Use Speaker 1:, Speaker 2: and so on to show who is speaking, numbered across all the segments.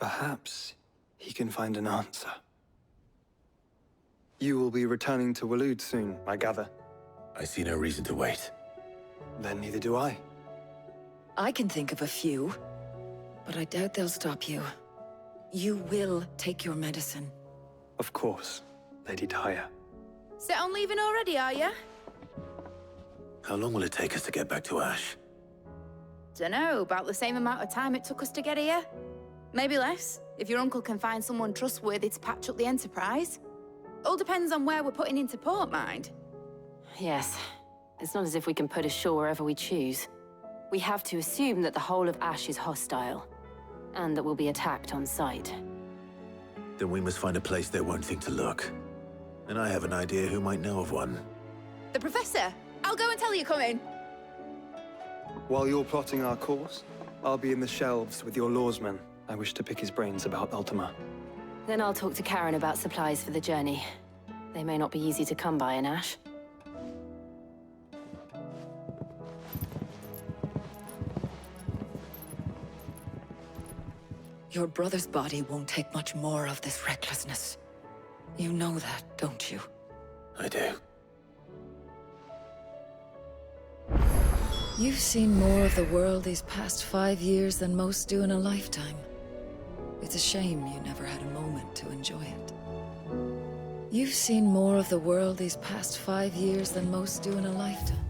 Speaker 1: Perhaps he can find an answer. You will be returning to Waloed soon, I gather.
Speaker 2: I see no reason to wait.
Speaker 1: Then neither do I.
Speaker 3: I can think of a few, but I doubt they'll stop you. You will take your medicine.
Speaker 1: Of course, Lady Daya.
Speaker 4: Set on leaving already, are you?
Speaker 2: How long will it take us to get back to Ash?
Speaker 4: Dunno, about the same amount of time it took us to get here. Maybe less, if your uncle can find someone trustworthy to patch up the Enterprise. All depends on where we're putting into port, mind.
Speaker 5: Yes. It's not as if we can put ashore wherever we choose. We have to assume that the whole of Ash is hostile, and that we'll be attacked on sight.
Speaker 2: Then we must find a place they won't think to look. And I have an idea who might know of one.
Speaker 4: The Professor! I'll go and tell you come in.
Speaker 1: While you're plotting our course, I'll be in the shelves with your lawsman. I wish to pick his brains about Ultima.
Speaker 5: Then I'll talk to Karen about supplies for the journey. They may not be easy to come by in Ash.
Speaker 3: Your brother's body won't take much more of this recklessness. You know that, don't you?
Speaker 2: I do.
Speaker 3: You've seen more of the world these past 5 years than most do in a lifetime. It's a shame you never had a moment to enjoy it. You've seen more of the world these past 5 years than most do in a lifetime.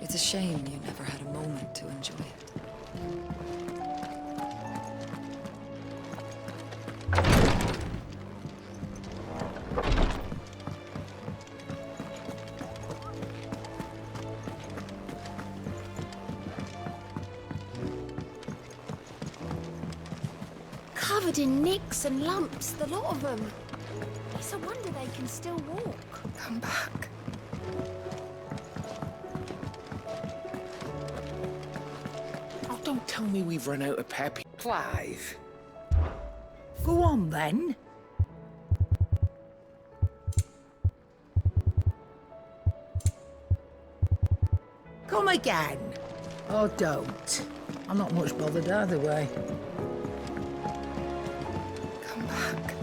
Speaker 3: It's a shame you never had a moment to enjoy it.
Speaker 6: Covered in nicks and lumps, the lot of them. It's a wonder they can still walk.
Speaker 3: Come back.
Speaker 7: Oh, don't tell me we've run out of Peppy. Clive. Go on, then. Come again.
Speaker 8: Oh, don't. I'm not much bothered either way.
Speaker 3: Come back.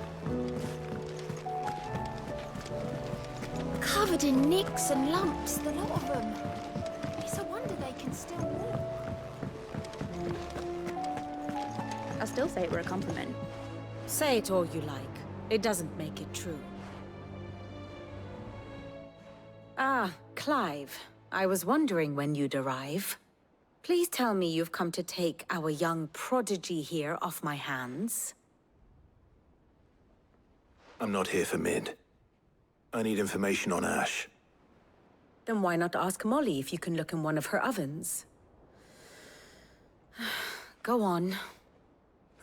Speaker 6: Covered in nicks and lumps, the lot of them. It's a wonder they can still walk.
Speaker 4: I'll still say it were a compliment.
Speaker 9: Say it all you like. It doesn't make it true. Ah, Clive. I was wondering when you'd arrive. Please tell me you've come to take our young prodigy here off my hands.
Speaker 2: I'm not here for Mid. I need information on Ash.
Speaker 9: Then why not ask Molly if you can look in one of her ovens? Go on.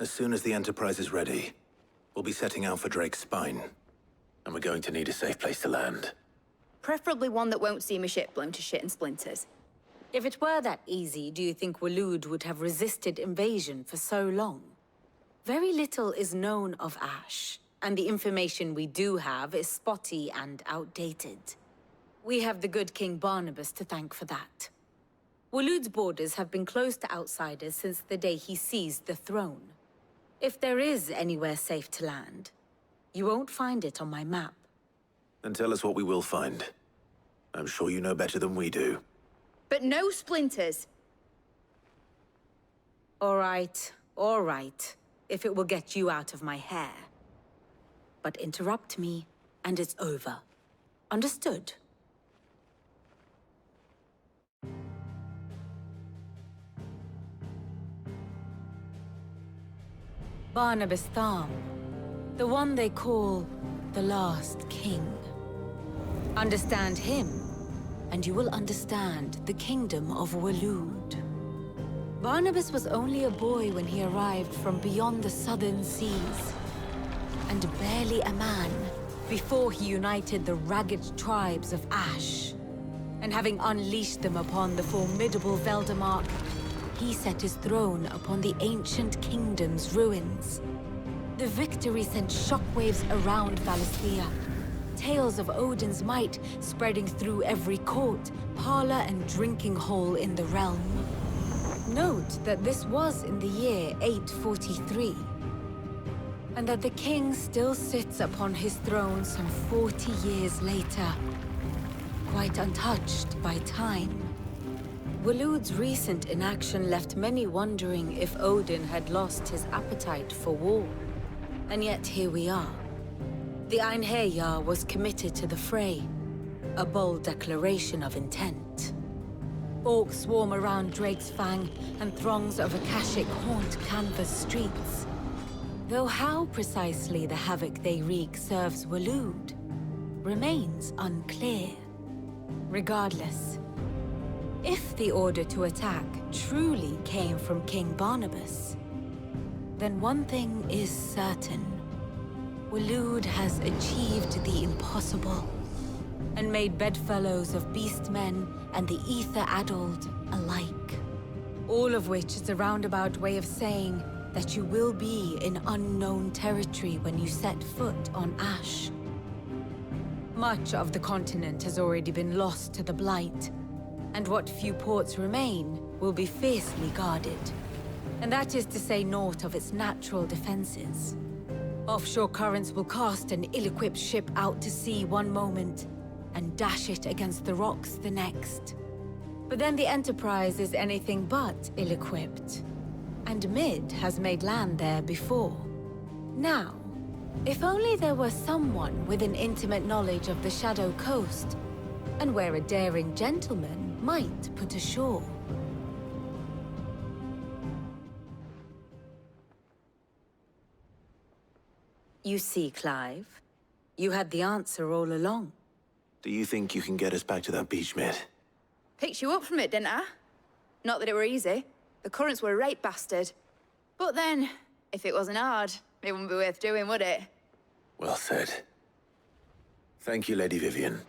Speaker 2: As soon as the Enterprise is ready, we'll be setting out for Drake's Spine. And we're going to need a safe place to land.
Speaker 4: Preferably one that won't see my ship blown to shit and splinters.
Speaker 9: If it were that easy, do you think Waloed would have resisted invasion for so long? Very little is known of Ash, and the information we do have is spotty and outdated. We have the good King Barnabas to thank for that. Waloed's borders have been closed to outsiders since the day he seized the throne. If there is anywhere safe to land, you won't find it on my map.
Speaker 2: Then tell us what we will find. I'm sure you know better than we do.
Speaker 4: But no splinters.
Speaker 9: All right, if it will get you out of my hair. But interrupt me, and it's over. Understood? Barnabas Tham, the one they call the Last King. Understand him, and you will understand the kingdom of Waloed. Barnabas was only a boy when he arrived from beyond the southern seas, and barely a man before he united the ragged tribes of Ash. And having unleashed them upon the formidable Veldamark, he set his throne upon the ancient kingdom's ruins. The victory sent shockwaves around Valisthea. Tales of Odin's might spreading through every court, parlor, and drinking hole in the realm. Note that this was in the year 843, and that the king still sits upon his throne some 40 years later, quite untouched by time. Waloed's recent inaction left many wondering if Odin had lost his appetite for war. And yet here we are. The Einherjar was committed to the fray, a bold declaration of intent. Orcs swarm around Drake's Fang, and throngs of Akashic haunt canvas streets. Though how precisely the havoc they wreak serves Waloed remains unclear. Regardless, if the order to attack truly came from King Barnabas, then one thing is certain. Waloed has achieved the impossible, and made bedfellows of beastmen and the ether-addled alike. All of which is a roundabout way of saying that you will be in unknown territory when you set foot on Ash. Much of the continent has already been lost to the Blight, and what few ports remain will be fiercely guarded. And that is to say naught of its natural defenses. Offshore currents will cast an ill-equipped ship out to sea one moment, and dash it against the rocks the next. But then the Enterprise is anything but ill-equipped, and Mid has made land there before. Now, if only there were someone with an intimate knowledge of the Shadow Coast, and where a daring gentleman might put ashore. You see, Clive, you had the answer all along.
Speaker 2: Do you think you can get us back to that beach, Mid?
Speaker 4: Picked you up from it, didn't I? Not that it were easy. The currents were a right bastard. But then, if it wasn't hard, it wouldn't be worth doing, would it?
Speaker 2: Well said. Thank you, Lady Vivian.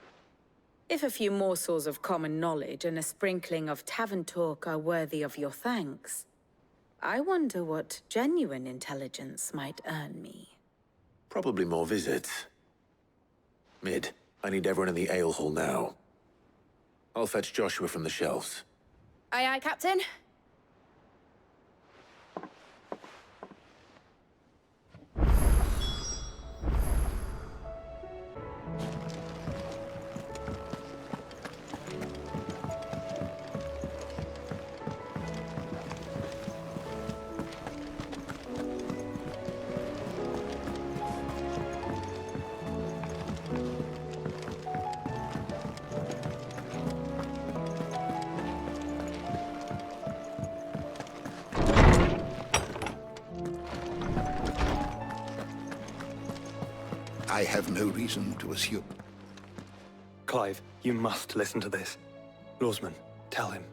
Speaker 9: If a few morsels of common knowledge and a sprinkling of tavern talk are worthy of your thanks, I wonder what genuine intelligence might earn me.
Speaker 2: Probably more visits. Mid, I need everyone in the ale hall now. I'll fetch Joshua from the shelves.
Speaker 4: Aye, aye, Captain.
Speaker 10: I have no reason to assume.
Speaker 1: Clive, you must listen to this. Lawsman, tell him.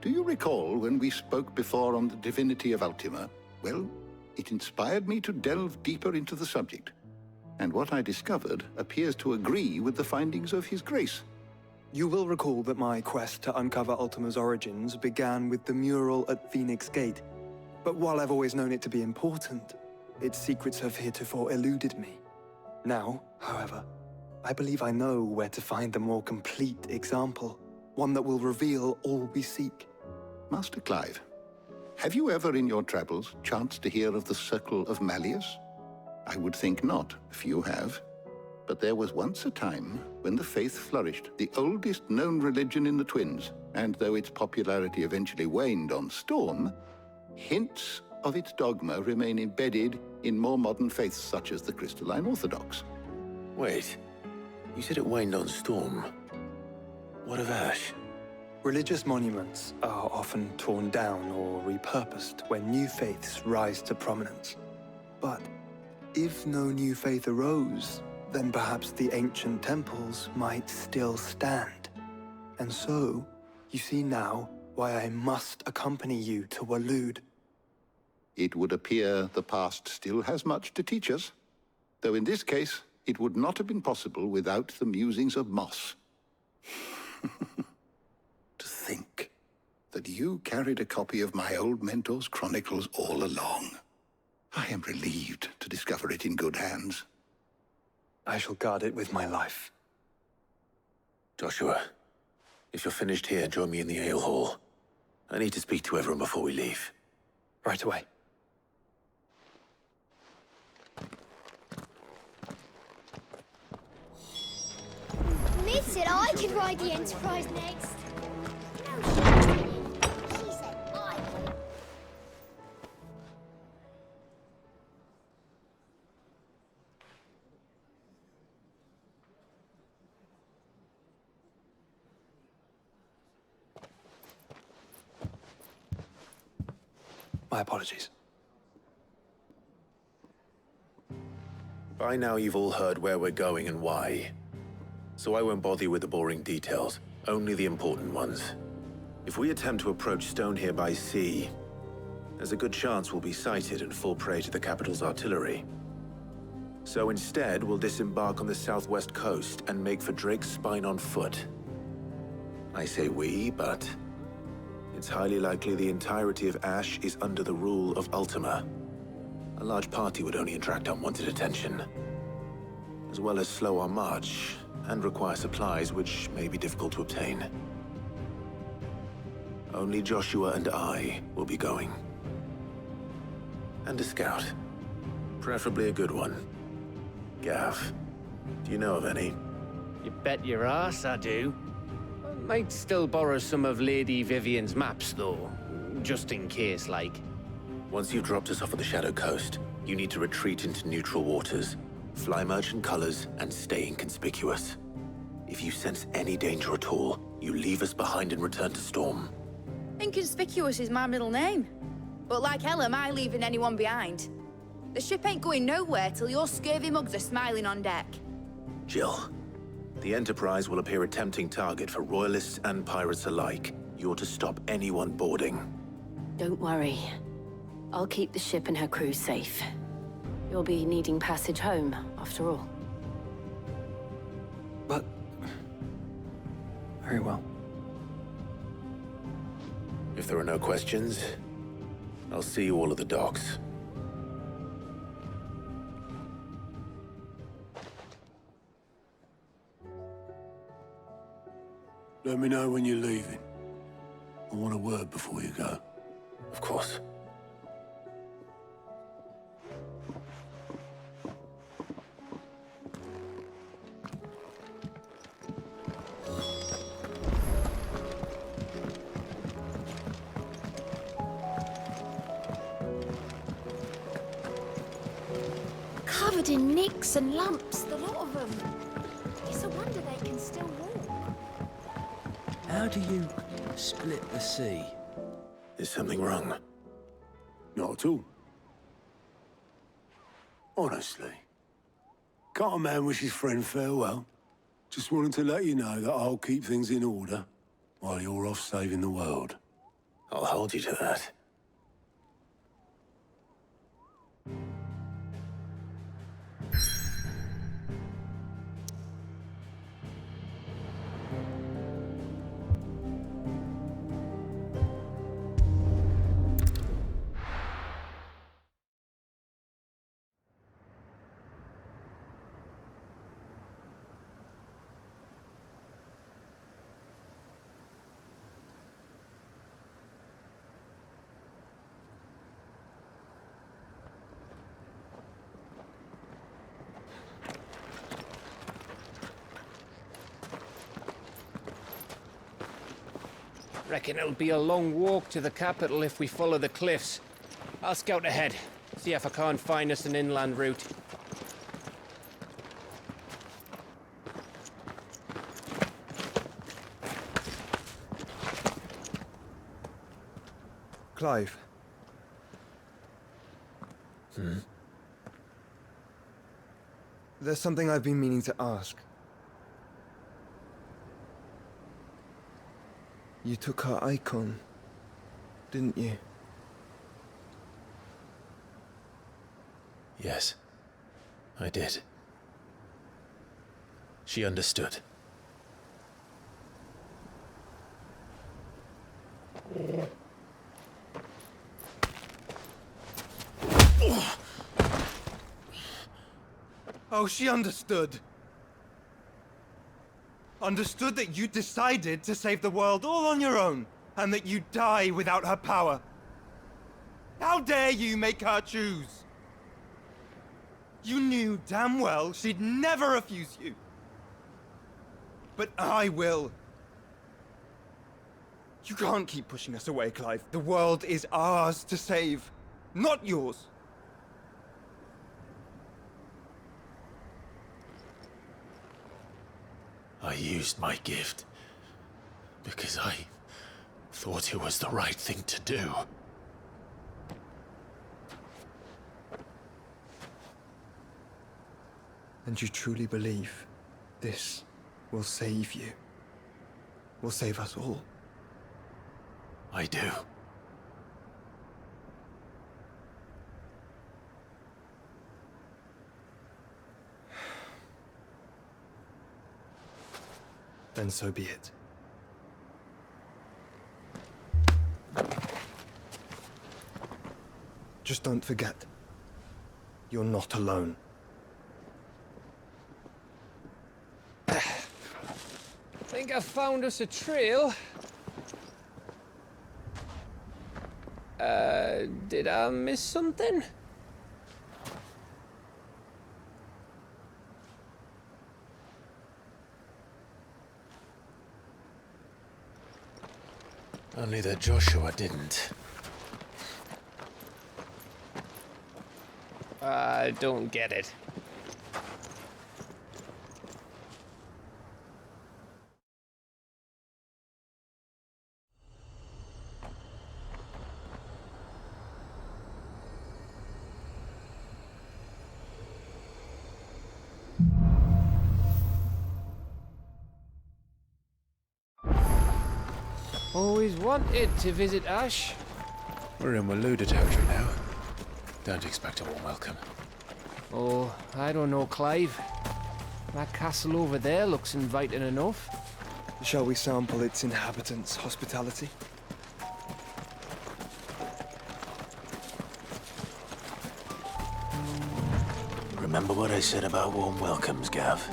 Speaker 10: Do you recall when we spoke before on the divinity of Ultima? Well, it inspired me to delve deeper into the subject. And what I discovered appears to agree with the findings of His Grace.
Speaker 1: You will recall that my quest to uncover Ultima's origins began with the mural at Phoenix Gate. But while I've always known it to be important, its secrets have heretofore eluded me. Now, however, I believe I know where to find the more complete example, one that will reveal all we seek.
Speaker 10: Master Clive, have you ever in your travels chanced to hear of the Circle of Malleus? I would think not, if you have. But there was once a time when the faith flourished, the oldest known religion in the Twins, and though its popularity eventually waned on Storm, hints of its dogma remain embedded in more modern faiths such as the Crystalline Orthodox.
Speaker 2: Wait, you said it waned on Storm. What of Ash?
Speaker 1: Religious monuments are often torn down or repurposed when new faiths rise to prominence. But if no new faith arose, then perhaps the ancient temples might still stand. And so, you see now why I must accompany you to Waloed.
Speaker 10: It would appear the past still has much to teach us, though in this case, it would not have been possible without the musings of Moss. To think that you carried a copy of my old mentor's chronicles all along. I am relieved to discover it in good hands.
Speaker 1: I shall guard it with my life.
Speaker 2: Joshua, if you're finished here, join me in the ale hall. I need to speak to everyone before we leave.
Speaker 1: Right away.
Speaker 6: Mid said I could ride the Enterprise next. She said I could.
Speaker 1: My apologies.
Speaker 2: By now you've all heard where we're going and why. So I won't bother you with the boring details, only the important ones. If we attempt to approach Stone here by sea, there's a good chance we'll be sighted and fall prey to the capital's artillery. So instead, we'll disembark on the southwest coast and make for Drake's Spine on foot. I say we, but it's highly likely the entirety of Ash is under the rule of Ultima. A large party would only attract unwanted attention, as well as slow our march and require supplies which may be difficult to obtain. Only Joshua and I will be going. And a scout. Preferably a good one. Gav, do you know of any?
Speaker 11: You bet your ass I do. I might still borrow some of Lady Vivian's maps, though. Just in case, like.
Speaker 2: Once you've dropped us off at the Shadow Coast, you need to retreat into neutral waters, fly merchant colors, and stay inconspicuous. If you sense any danger at all, you leave us behind and return to Storm.
Speaker 4: Inconspicuous is my middle name. But like hell am I leaving anyone behind. The ship ain't going nowhere till your scurvy mugs are smiling on deck.
Speaker 2: Jill, the Enterprise will appear a tempting target for royalists and pirates alike. You're to stop anyone boarding.
Speaker 5: Don't worry. I'll keep the ship and her crew safe. You'll be needing passage home, after all.
Speaker 1: But... very well.
Speaker 2: If there are no questions, I'll see you all at the docks.
Speaker 12: Let me know when you're leaving. I want a word before you go.
Speaker 2: Of course.
Speaker 6: Covered in nicks and lumps, the lot of them. It's a wonder they can still walk.
Speaker 7: How do you split the sea?
Speaker 2: Is something wrong?
Speaker 12: Not at all. Honestly. Can't a man wish his friend farewell? Just wanted to let you know that I'll keep things in order while you're off saving the world.
Speaker 2: I'll hold you to that.
Speaker 11: Reckon it'll be a long walk to the capital if we follow the cliffs. I'll scout ahead, see if I can't find us an inland route.
Speaker 1: Clive. There's something I've been meaning to ask. You took her icon, didn't you?
Speaker 2: Yes, I did. She understood.
Speaker 1: Oh, she understood. Understood that you decided to save the world all on your own.
Speaker 13: and that you die without her power. How dare you make her choose? You knew damn well she'd never refuse you. But I will. You can't keep pushing us away, Clive. The world is ours to save, not yours.
Speaker 2: I used my gift because I thought it was the right thing to do.
Speaker 1: And you truly believe this will save you? Will save us all?
Speaker 2: I do.
Speaker 1: Then so be it. Just don't forget, you're not alone.
Speaker 11: Think I found us a trail. Did I miss something?
Speaker 2: Only that Joshua didn't.
Speaker 11: I don't get it. Always wanted to visit Ash.
Speaker 2: We're in Waluda territory now. Don't expect a warm welcome.
Speaker 11: Oh, I don't know, Clive. That castle over there looks inviting enough.
Speaker 1: Shall we sample its inhabitants' hospitality?
Speaker 2: Remember what I said about warm welcomes, Gav?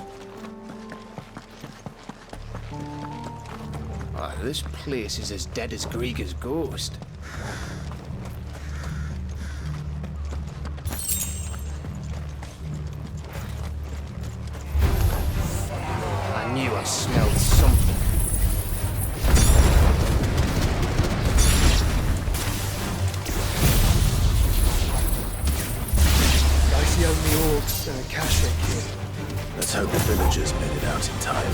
Speaker 11: Ah, this place is as dead as Greagor's ghost. I knew I smelled something.
Speaker 1: I see only orcs and a cache here.
Speaker 2: Let's hope the villagers made it out in time.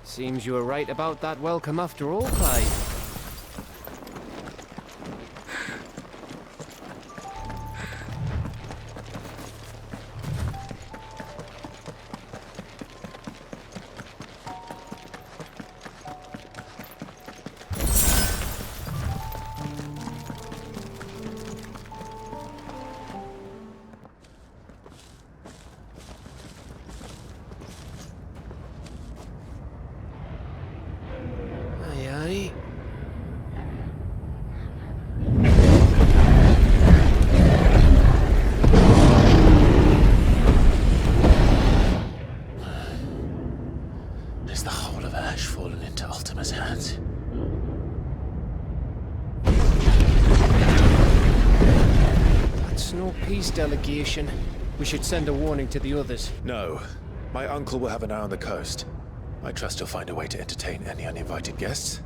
Speaker 11: Seems you were right about that welcome after all, Clive.
Speaker 2: Is the whole of Ash fallen into Ultima's hands?
Speaker 11: That's no peace delegation. We should send a warning to the others.
Speaker 2: No. My uncle will have an eye on the coast. I trust he'll find a way to entertain any uninvited guests.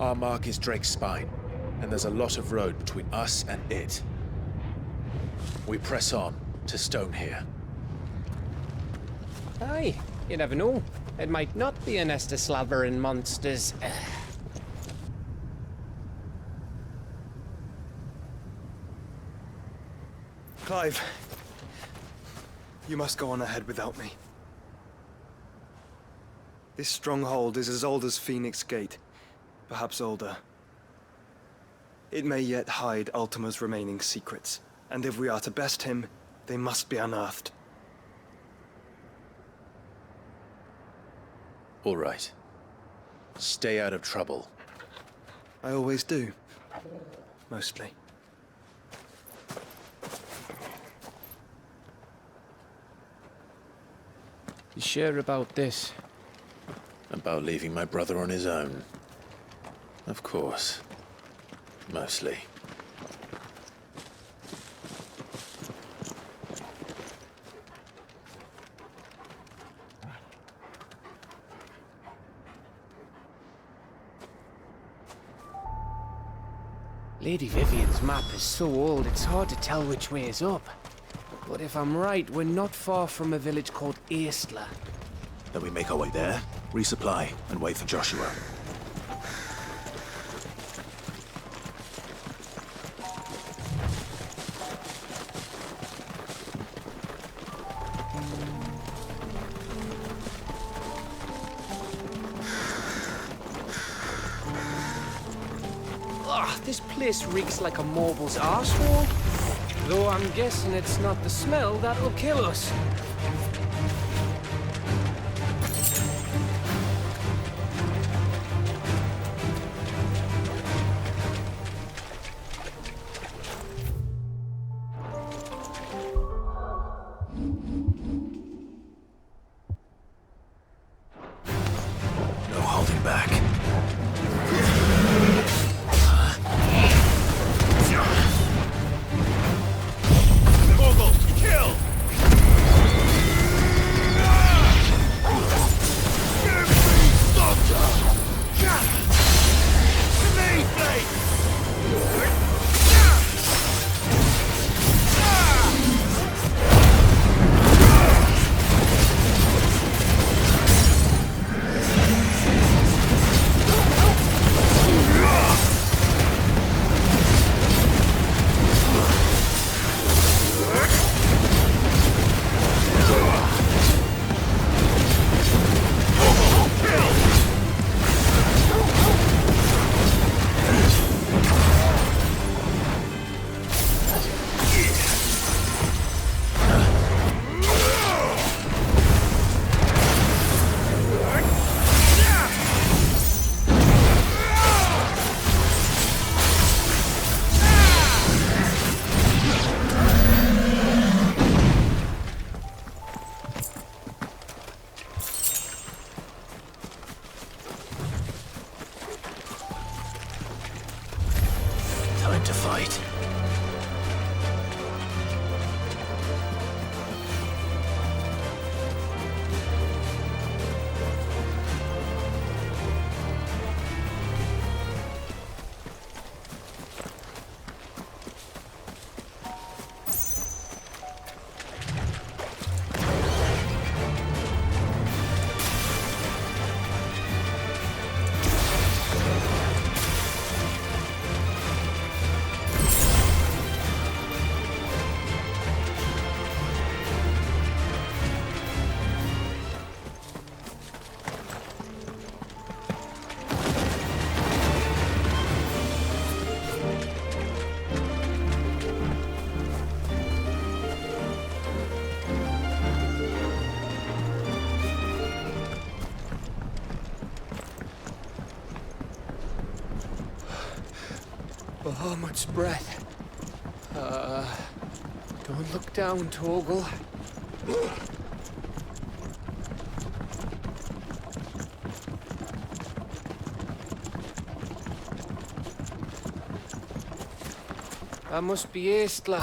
Speaker 2: Our mark is Drake's Spine, and there's a lot of road between us and it. We press on to Stone here.
Speaker 11: Aye, you never know. It might not be a nest of slavering monsters.
Speaker 1: Clive, you must go on ahead without me. This stronghold is as old as Phoenix Gate, perhaps older. It may yet hide Ultima's remaining secrets, and if we are to best him, they must be unearthed.
Speaker 2: All right. Stay out of trouble.
Speaker 1: I always do. Mostly.
Speaker 11: You sure about this?
Speaker 2: About leaving my brother on his own. Of course. Mostly.
Speaker 11: Lady Vivian's map is so old, it's hard to tell which way is up. But if I'm right, we're not far from a village called Aistla.
Speaker 2: Then we make our way there, resupply, and wait for Joshua.
Speaker 11: This place reeks like a mobile's arsehole. Though I'm guessing it's not the smell that'll kill us.
Speaker 2: No holding back. Time to fight.
Speaker 11: Oh, much breath. Don't look down, Torgal. That must be Eastla.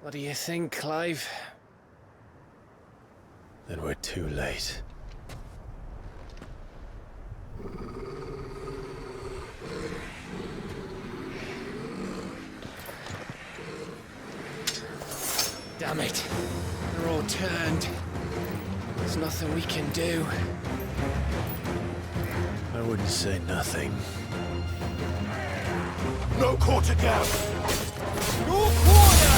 Speaker 11: What do you think, Clive?
Speaker 2: Then we're too late.
Speaker 11: Damn it. They're all turned. There's nothing we can do.
Speaker 2: I wouldn't say nothing.
Speaker 12: No quarter gap!
Speaker 11: No quarter!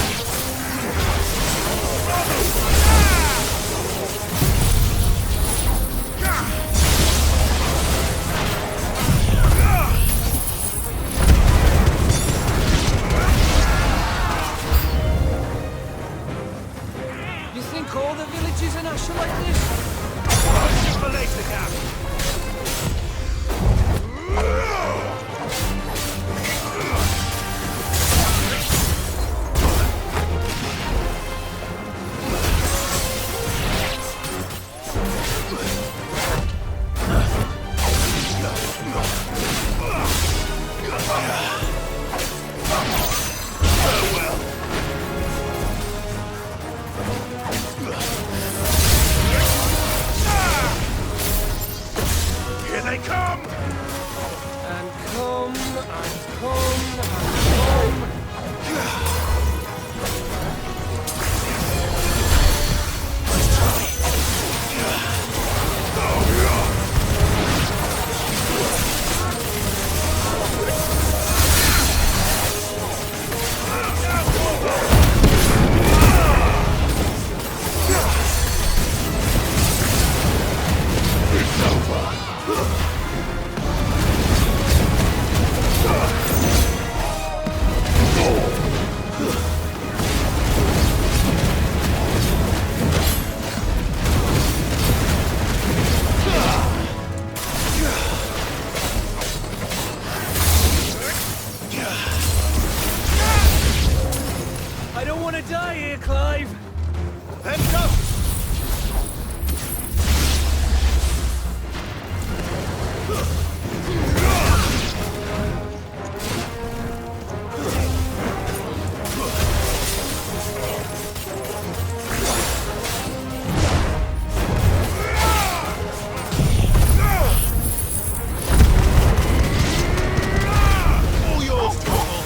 Speaker 11: You think all the villages in Ash are like this?
Speaker 12: For later, Gap! Here they come!
Speaker 11: And come, and come, and come. I don't want to die here, Clive.
Speaker 12: Heads up! All yours, Torgal!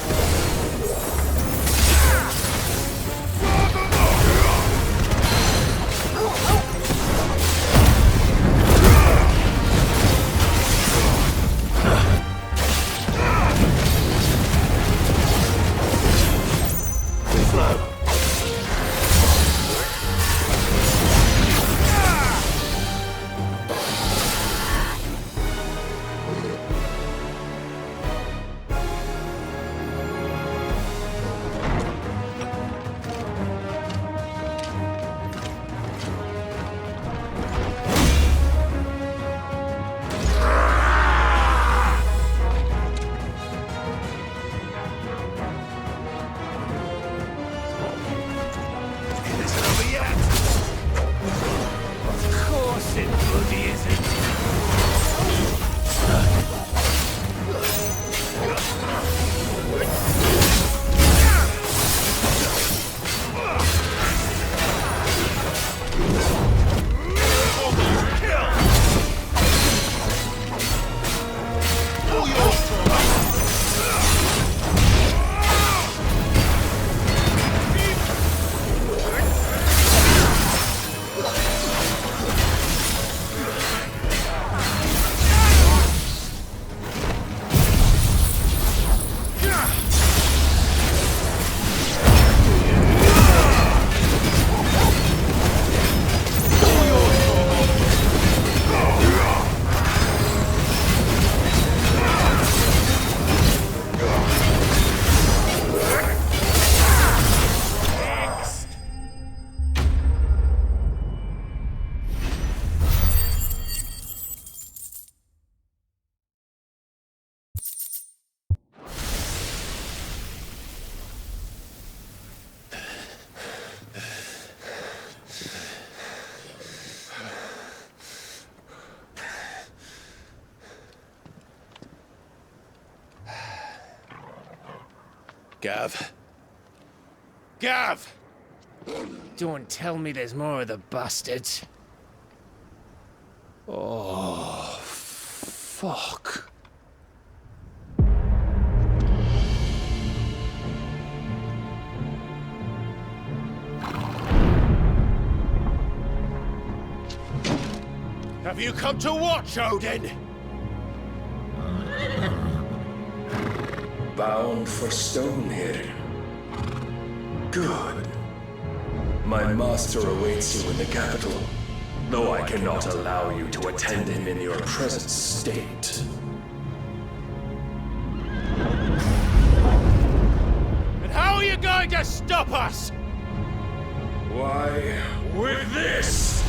Speaker 2: Gav? Gav!
Speaker 11: Don't tell me there's more of the bastards. Oh, fuck.
Speaker 2: Have you come to watch, Odin?
Speaker 14: Bound for Stonehill. Good. My master awaits you in the capital, though I cannot allow you to attend him in your present state.
Speaker 2: And how are you going to stop us?
Speaker 14: Why, with this!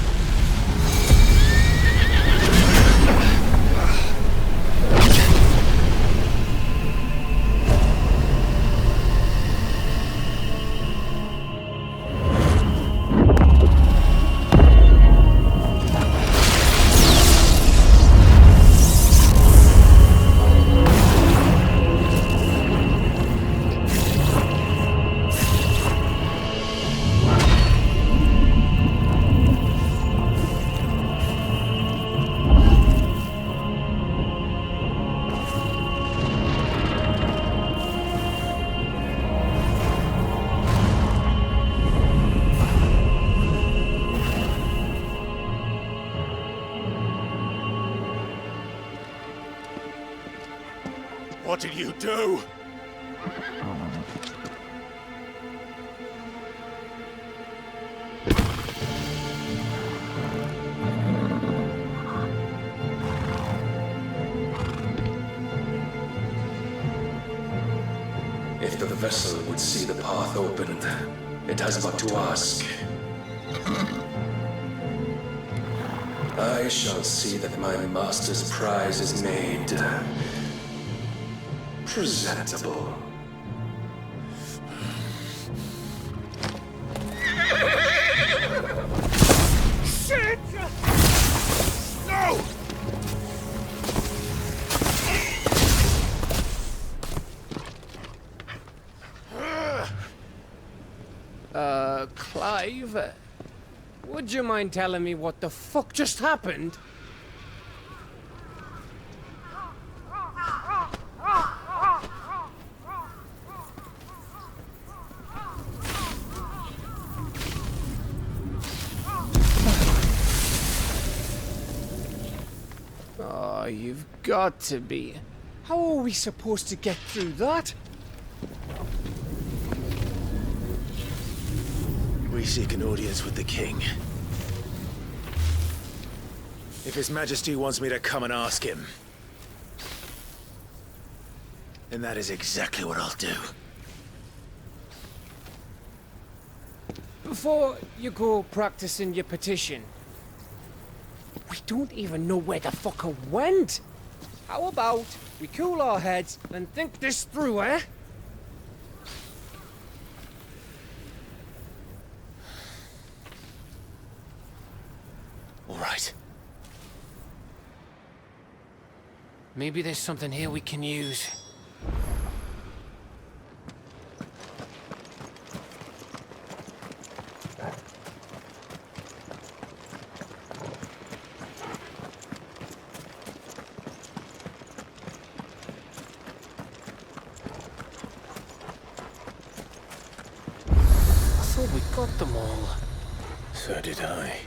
Speaker 2: What did you do?
Speaker 14: If the vessel would see the path opened, it has but to ask. I shall see that my master's prize is made presentable.
Speaker 2: Shit! No!
Speaker 11: Clive? Would you mind telling me what the fuck just happened? Oh, you've got to be. How are we supposed to get through that?
Speaker 2: We seek an audience with the king. If His Majesty wants me to come and ask him, then that is exactly what I'll do.
Speaker 11: Before you go practicing your petition, we don't even know where the fucker went. How about we cool our heads and think this through, eh?
Speaker 2: All right.
Speaker 11: Maybe there's something here we can use. I thought we got them all.
Speaker 2: So did I.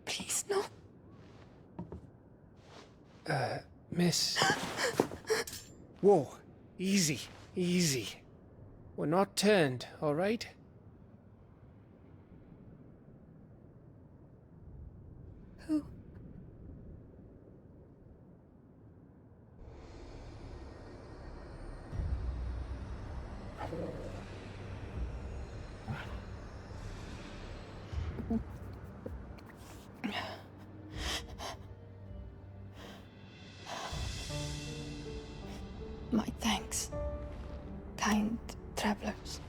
Speaker 3: Please, no.
Speaker 11: Miss. Whoa, easy, easy. We're not turned, all right?
Speaker 3: Who?
Speaker 15: My thanks, kind travelers.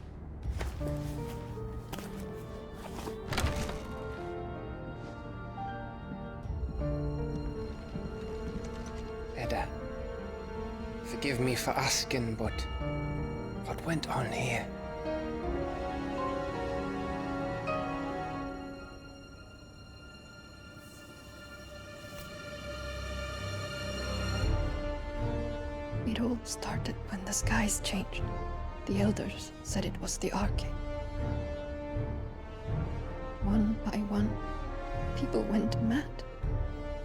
Speaker 11: Edda, forgive me for asking, but what went on here?
Speaker 15: It all started when the skies changed. The elders said it was the Arcade. One by one, people went mad.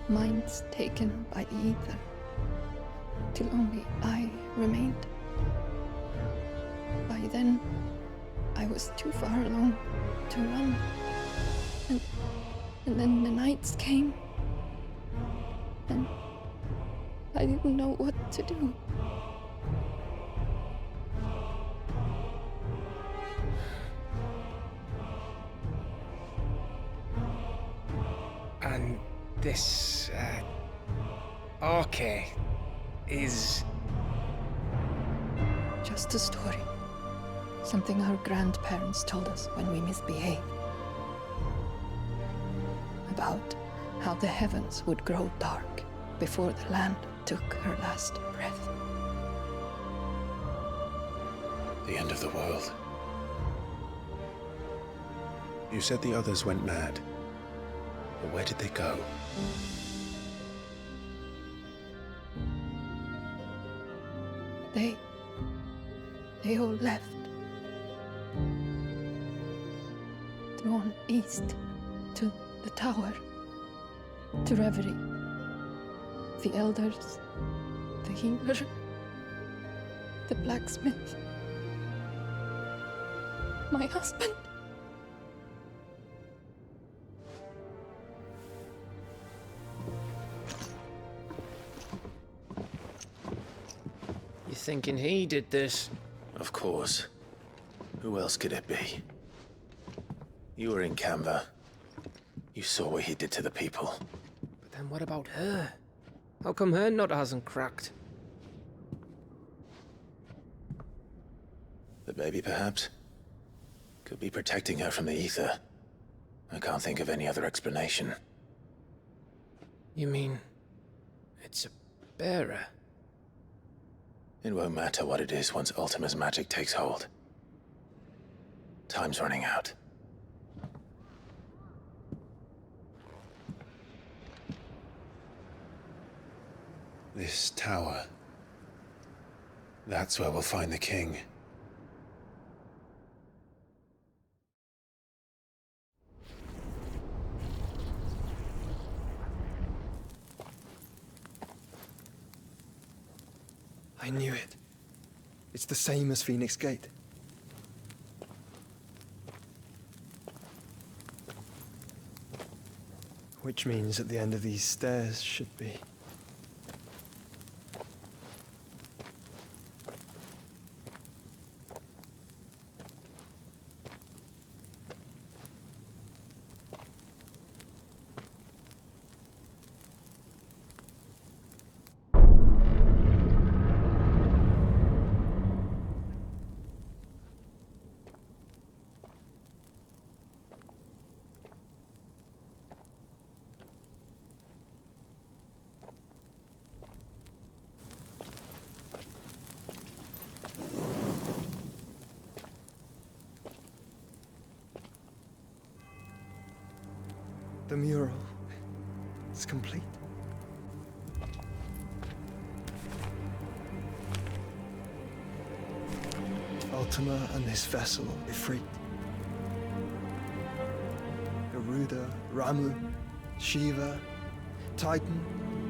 Speaker 15: Minds taken by the ether. Till only I remained. By then, I was too far along to run. And then the nights came. And I didn't know what to do.
Speaker 11: And this, Arcade is...
Speaker 15: Just a story. Something our grandparents told us when we misbehaved. About how the heavens would grow dark before the land took her last breath.
Speaker 2: The end of the world. You said the others went mad. But where did they go?
Speaker 15: They all left. Drawn east to the tower, to reverie. The elders, the healer, the blacksmith, my husband.
Speaker 11: You thinking he did this?
Speaker 2: Of course. Who else could it be? You were in Canva. You saw what he did to the people.
Speaker 11: But then what about her? How come her nut hasn't cracked?
Speaker 2: The baby, perhaps? Could be protecting her from the ether. I can't think of any other explanation.
Speaker 11: You mean... it's a bearer?
Speaker 2: It won't matter what it is once Ultima's magic takes hold. Time's running out. This tower. That's where we'll find the king.
Speaker 1: I knew it. It's the same as Phoenix Gate. Which means at the end of these stairs should be... The mural is complete. Ultima and his vessel, Ifrit. Garuda, Ramu, Shiva, Titan,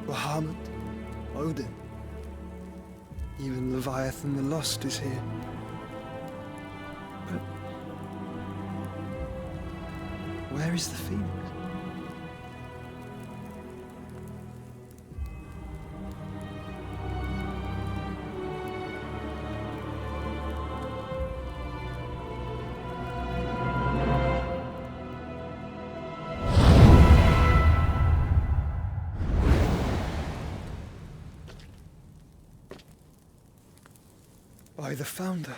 Speaker 1: Bahamut, Odin. Even Leviathan the Lost is here. But where is the Phoenix? by the Founder.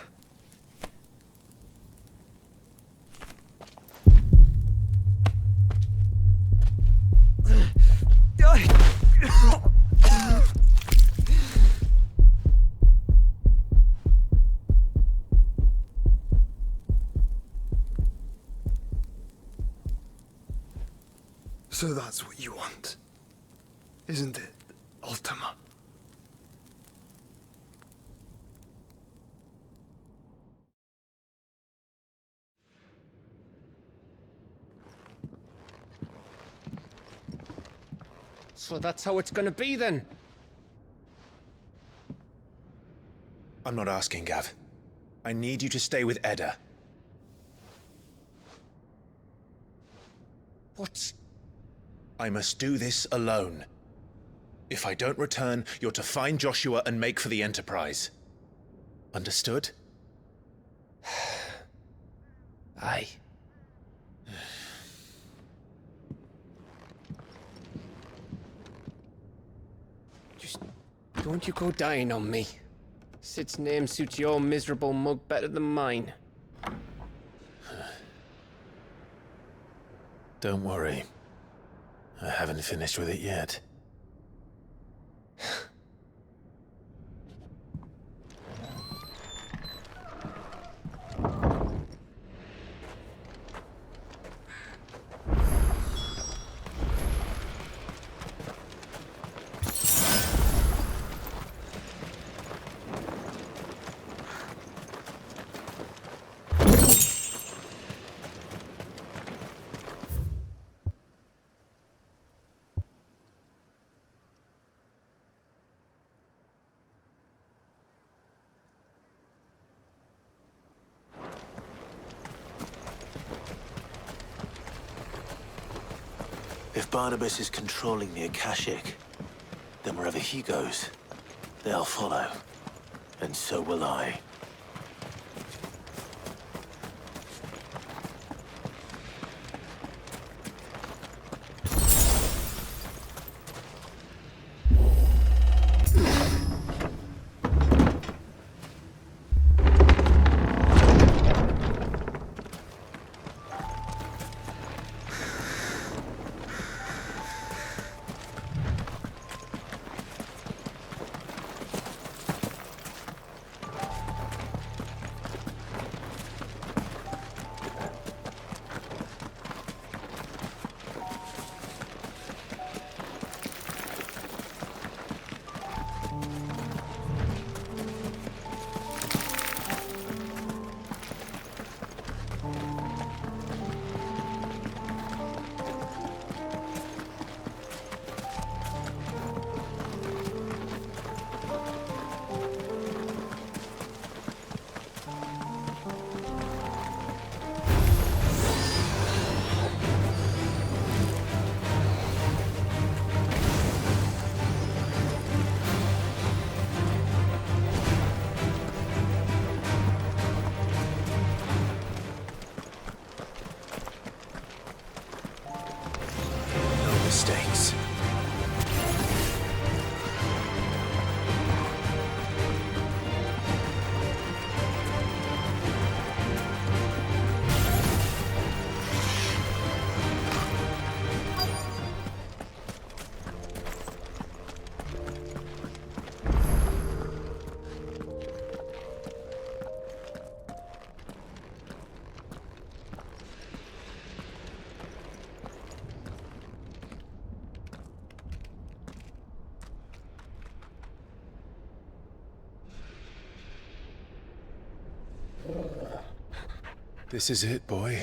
Speaker 1: So that's what you want, isn't it, Ultima?
Speaker 11: So that's how it's gonna be then?
Speaker 2: I'm not asking, Gav. I need you to stay with Edda.
Speaker 11: What?
Speaker 2: I must do this alone. If I don't return, you're to find Joshua and make for the Enterprise. Understood?
Speaker 11: Aye. Just don't you go dying on me. Sid's name suits your miserable mug better than mine.
Speaker 2: Don't worry. I haven't finished with it yet. If Barnabas is controlling the Akashic, then wherever he goes, they'll follow. And so will I. Mistakes. This is it, boy.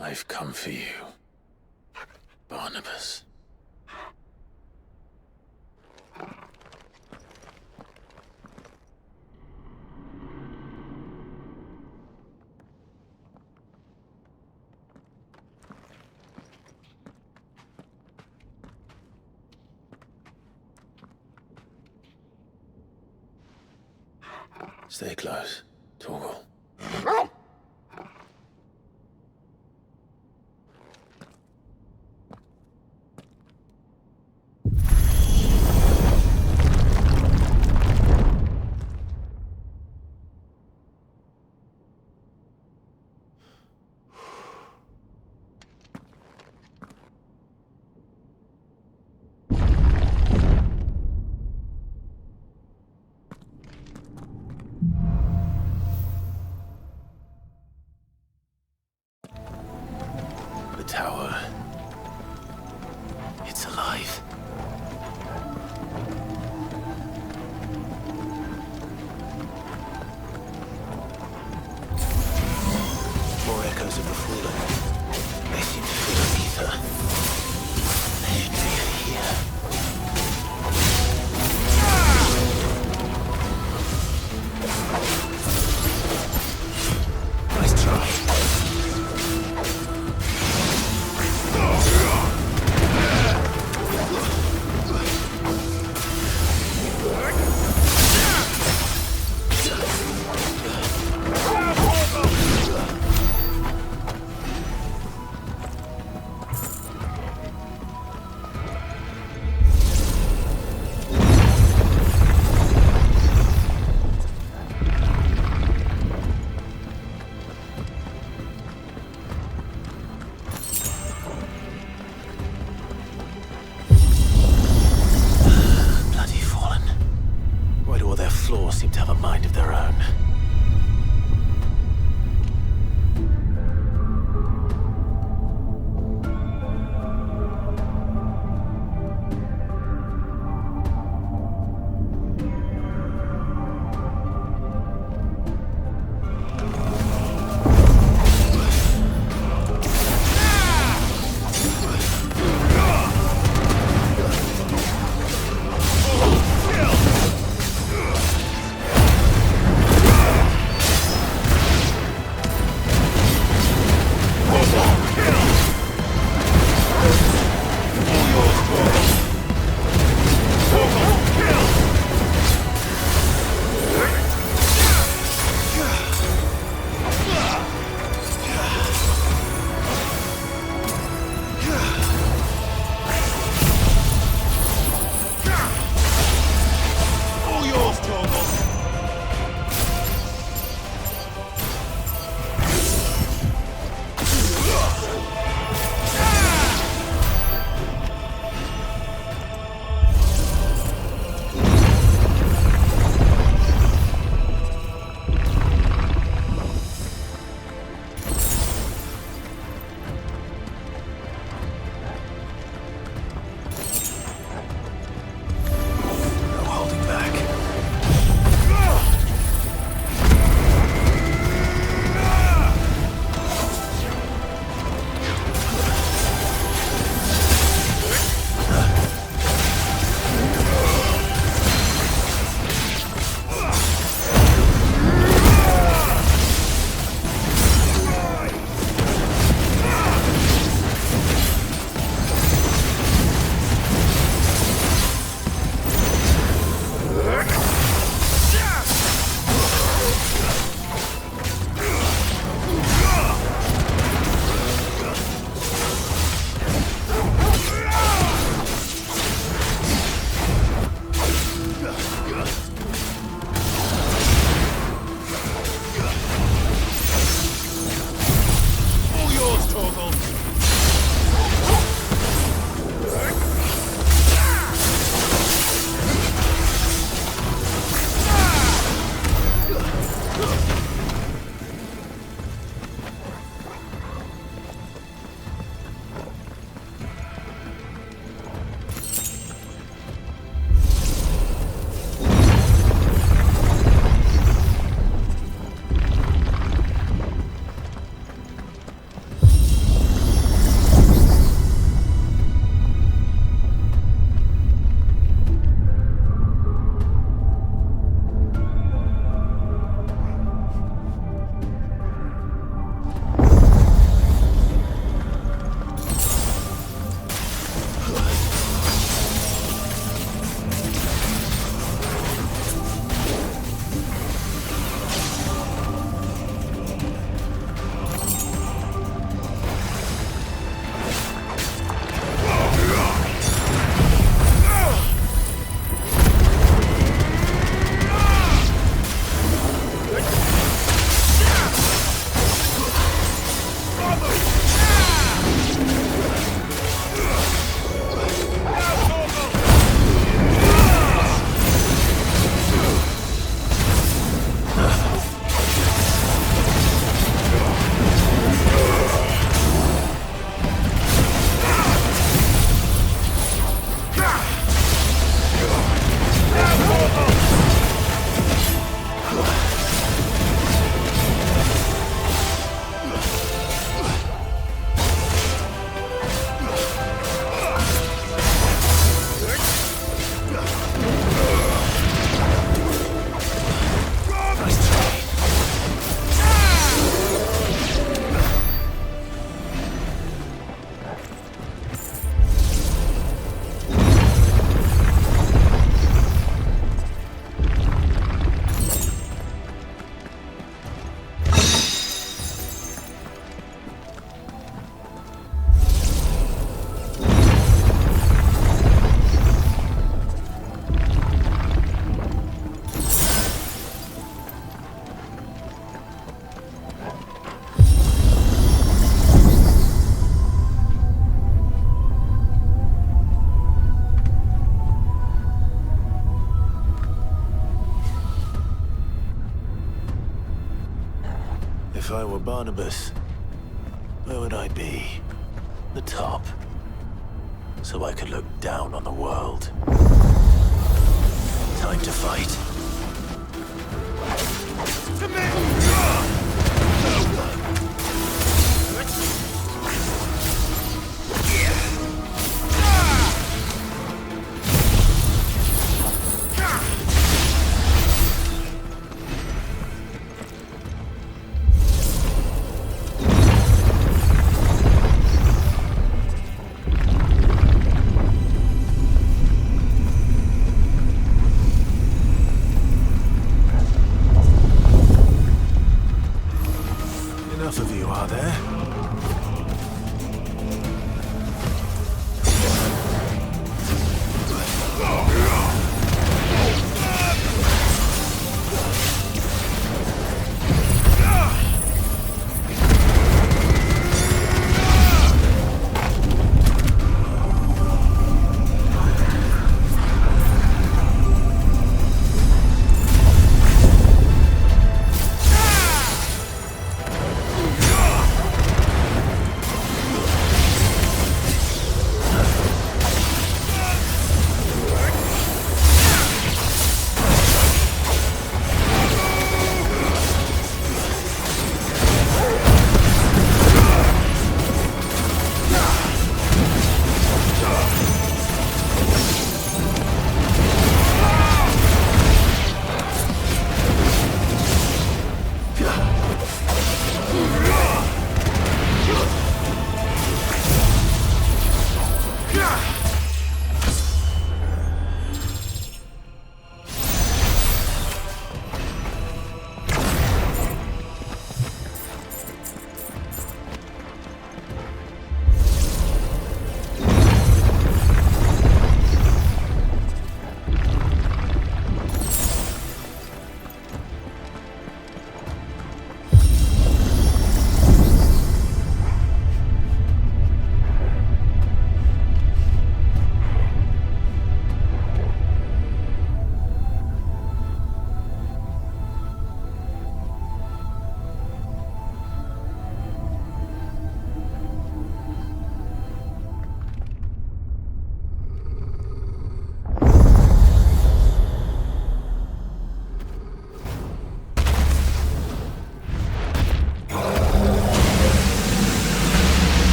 Speaker 2: I've come for you, Barnabas. Stay close, Torgal. Tower. It's alive. More echoes of the fallen. They seem to fill the ether. They should be here. Nice try. Seem to have a mind of their own. were Barnabas, where would I be? The top. So I could look down on the world. Time to fight. To me! Enough of you, are there?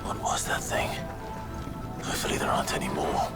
Speaker 2: What was that thing? Hopefully there aren't any more.